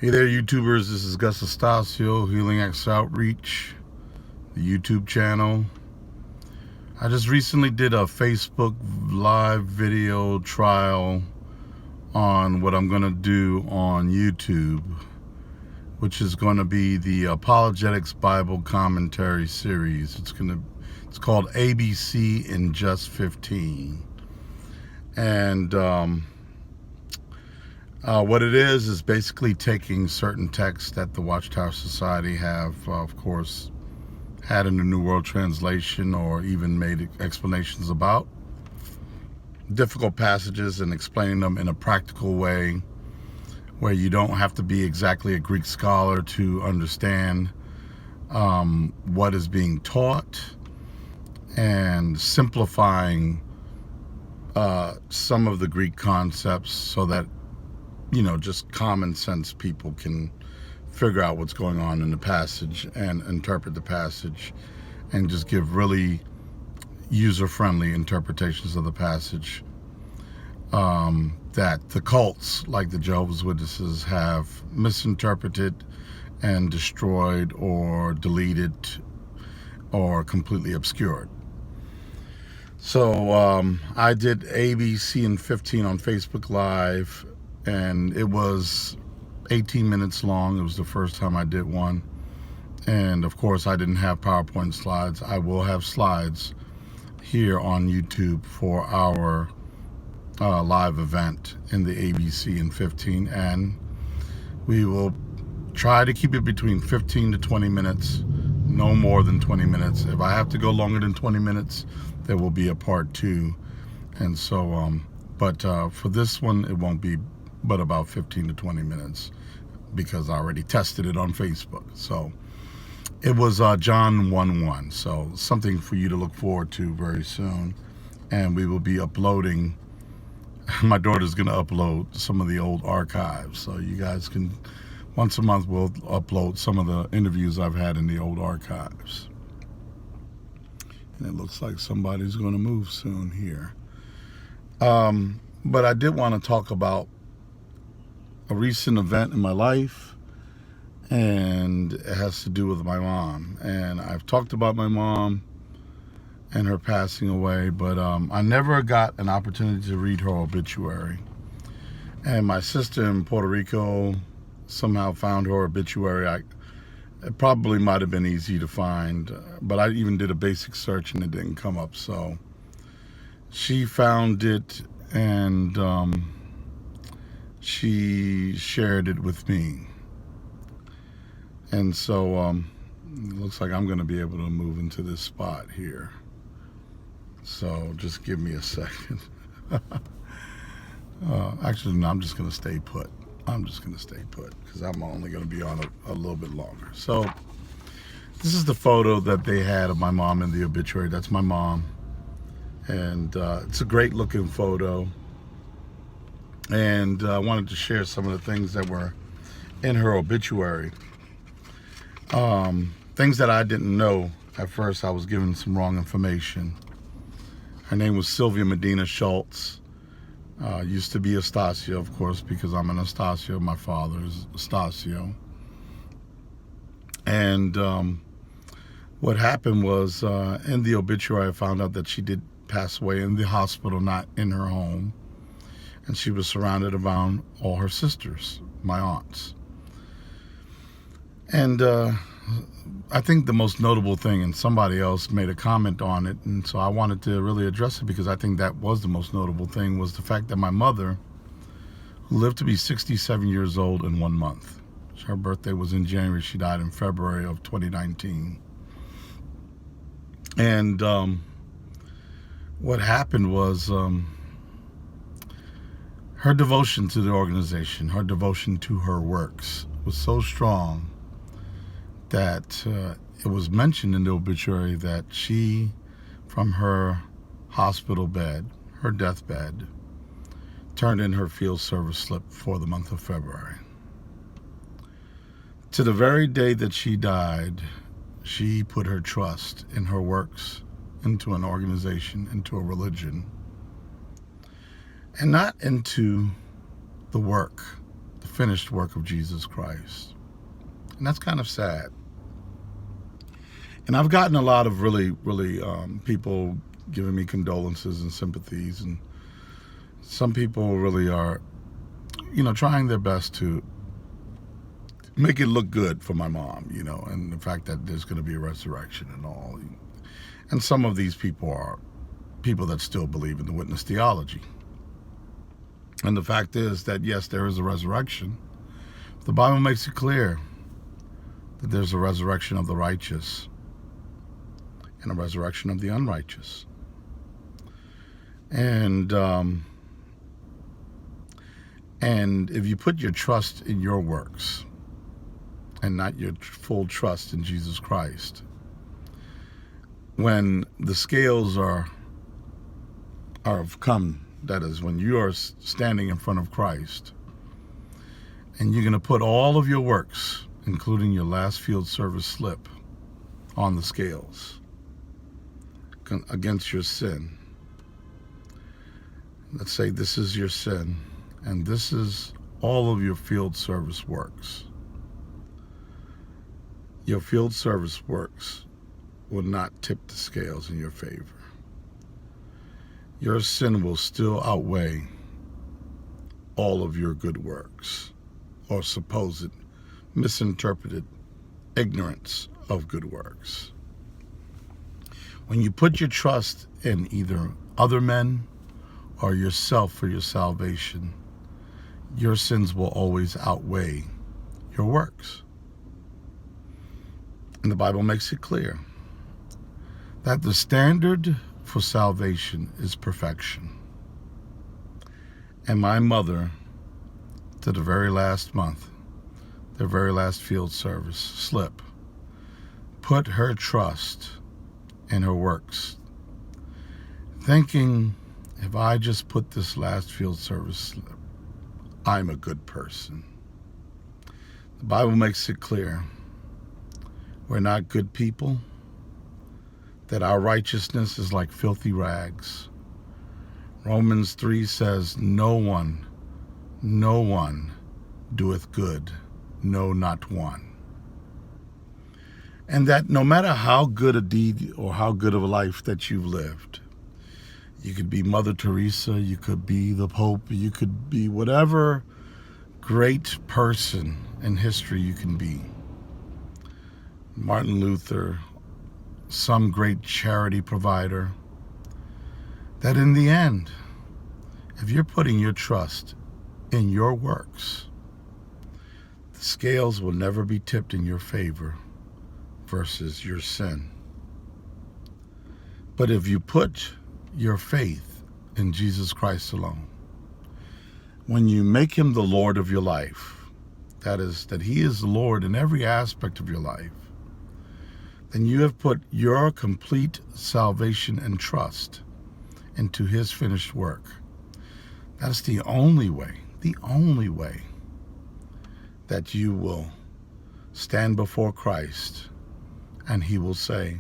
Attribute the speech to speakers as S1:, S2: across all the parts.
S1: Hey there, YouTubers. This is Gus Estacio, Healing X Outreach, the YouTube channel. I just recently did a Facebook live video trial on what I'm going to do on YouTube, which is going to be the Apologetics Bible Commentary Series. It's called ABC in Just 15. And what it is basically taking certain texts that the Watchtower Society have, of course, had in the New World Translation or even made explanations about difficult passages and explaining them in a practical way where you don't have to be exactly a Greek scholar to understand what is being taught, and simplifying some of the Greek concepts so that just common sense people can figure out what's going on in the passage and interpret the passage and just give really user-friendly interpretations of the passage that the cults like the Jehovah's Witnesses have misinterpreted and destroyed or deleted or completely obscured. So I did ABC in 15 on Facebook Live, and it was 18 minutes long. It was the first time I did one. And of course, I didn't have PowerPoint slides. I will have slides here on YouTube for our live event in the ABC in 15. And we will try to keep it between 15 to 20 minutes, no more than 20 minutes. If I have to go longer than 20 minutes, there will be a part 2. And so, but for this one, it won't be but about 15 to 20 minutes because I already tested it on Facebook. So it was John 1:1. So something for you to look forward to very soon. And we will be uploading, my daughter's going to upload some of the old archives. So you guys can, once a month, we'll upload some of the interviews I've had in the old archives. And it looks like somebody's going to move soon here. But I did want to talk about a recent event in my life, and it has to do with my mom. And I've talked about my mom and her passing away, but I never got an opportunity to read her obituary. And my sister in Puerto Rico somehow found her obituary. It probably might have been easy to find, but I even did a basic search and it didn't come up. So she found it, and she shared it with me. And so it looks like I'm going to be able to move into this spot here. So just give me a second. Actually, no, I'm just going to stay put. I'm just going to stay put because I'm only going to be on a little bit longer. So this is the photo that they had of my mom in the obituary. That's my mom. And it's a great looking photo. And I wanted to share some of the things that were in her obituary. Things that I didn't know at first. I was given some wrong information. Her name was Sylvia Medina Schultz. Used to be Estacio, of course, because I'm an Estacio. My father is Estacio. And what happened was, in the obituary, I found out that she did pass away in the hospital, not in her home. And she was surrounded around all her sisters, my aunts. And I think the most notable thing, and somebody else made a comment on it, and so I wanted to really address it because I think that was the most notable thing, was the fact that my mother, who lived to be 67 years old in 1 month. Her birthday was in January. She died in February of 2019. And what happened was, her devotion to the organization, her devotion to her works was so strong that it was mentioned in the obituary that she, from her hospital bed, her deathbed, turned in her field service slip for the month of February. To the very day that she died, she put her trust in her works, into an organization, into a religion, and not into the work, the finished work of Jesus Christ. And that's kind of sad. And I've gotten a lot of really people giving me condolences and sympathies, and some people really are, trying their best to make it look good for my mom, and the fact that there's going to be a resurrection and all. And some of these people are people that still believe in the witness theology. And the fact is that, yes, there is a resurrection. The Bible makes it clear that there's a resurrection of the righteous and a resurrection of the unrighteous. And if you put your trust in your works and not your full trust in Jesus Christ, when the scales are come, that is, when you are standing in front of Christ, and you're going to put all of your works, including your last field service slip, on the scales against your sin. Let's say this is your sin, and this is all of your field service works. Your field service works will not tip the scales in your favor. Your sin will still outweigh all of your good works, or supposed misinterpreted ignorance of good works. When you put your trust in either other men or yourself for your salvation, your sins will always outweigh your works. And the Bible makes it clear that the standard for salvation is perfection. And my mother, to the very last month, the very last field service slip, put her trust in her works, thinking, if I just put this last field service slip, I'm a good person. The Bible makes it clear we're not good people, that our righteousness is like filthy rags. Romans 3 says, no one doeth good, no, not one. And that no matter how good a deed or how good of a life that you've lived, you could be Mother Teresa, you could be the Pope, you could be whatever great person in history you can be. Martin Luther, some great charity provider, that in the end, if you're putting your trust in your works, the scales will never be tipped in your favor versus your sin. But if you put your faith in Jesus Christ alone, when you make him the Lord of your life, that is, that he is the Lord in every aspect of your life, then you have put your complete salvation and trust into his finished work. That's the only way that you will stand before Christ, and he will say,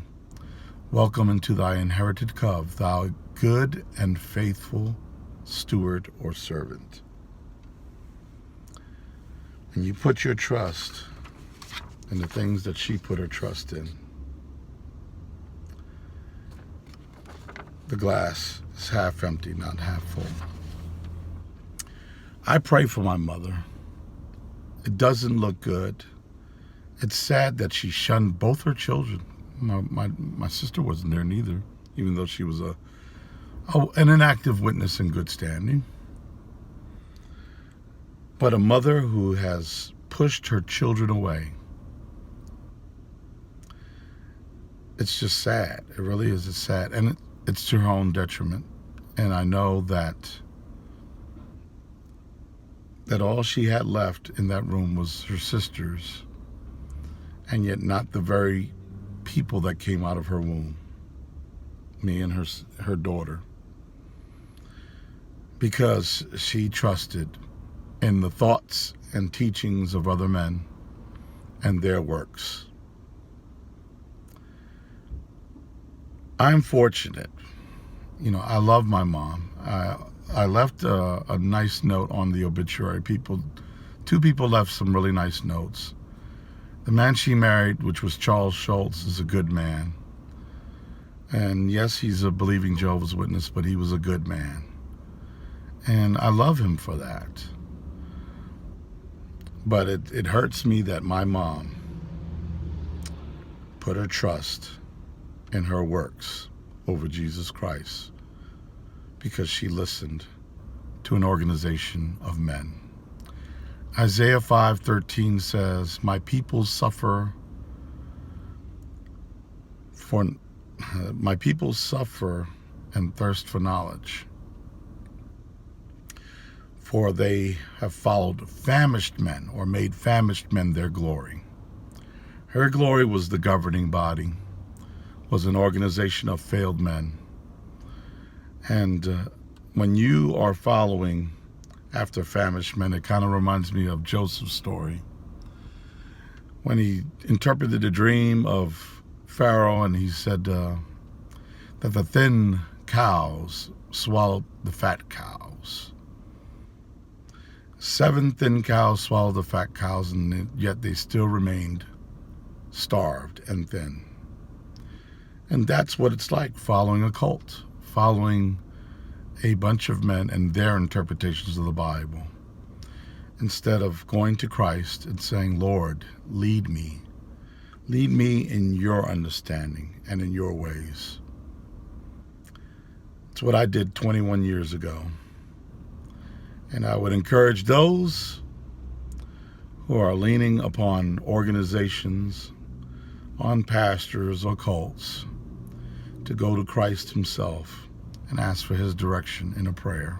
S1: welcome into thy inherited cove, thou good and faithful steward or servant. And you put your trust in the things that she put her trust in. The glass is half empty, not half full. I pray for my mother. It doesn't look good. It's sad that she shunned both her children. My sister wasn't there neither, even though she was an inactive witness in good standing. But a mother who has pushed her children away, it's just sad. It really is. It's sad. And it's to her own detriment. And I know that all she had left in that room was her sisters, and yet not the very people that came out of her womb, me and her daughter, because she trusted in the thoughts and teachings of other men and their works. I'm fortunate. I love my mom. I left a nice note on the obituary. People Two people left some really nice notes. The man she married, which was Charles Schultz, is a good man. And yes, he's a believing Jehovah's Witness, but he was a good man. And I love him for that. But it hurts me that my mom put her trust in her works over Jesus Christ because she listened to an organization of men. Isaiah 5:13 says, my people suffer and thirst for knowledge, for they have followed famished men, or made famished men their glory. Her glory was the governing body, was an organization of failed men. And when you are following after famished men, it kind of reminds me of Joseph's story. When he interpreted the dream of Pharaoh, and he said that the thin cows swallowed the fat cows. 7 thin cows swallowed the fat cows, and yet they still remained starved and thin. And that's what it's like following a cult, following a bunch of men and their interpretations of the Bible, instead of going to Christ and saying, Lord, lead me in your understanding and in your ways. It's what I did 21 years ago. And I would encourage those who are leaning upon organizations, on pastors or cults, to go to Christ himself and ask for his direction in a prayer.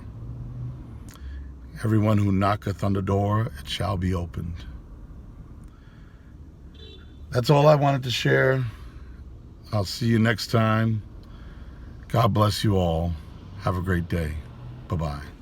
S1: Everyone who knocketh on the door, it shall be opened. That's all I wanted to share. I'll see you next time. God bless you all. Have a great day. Bye-bye.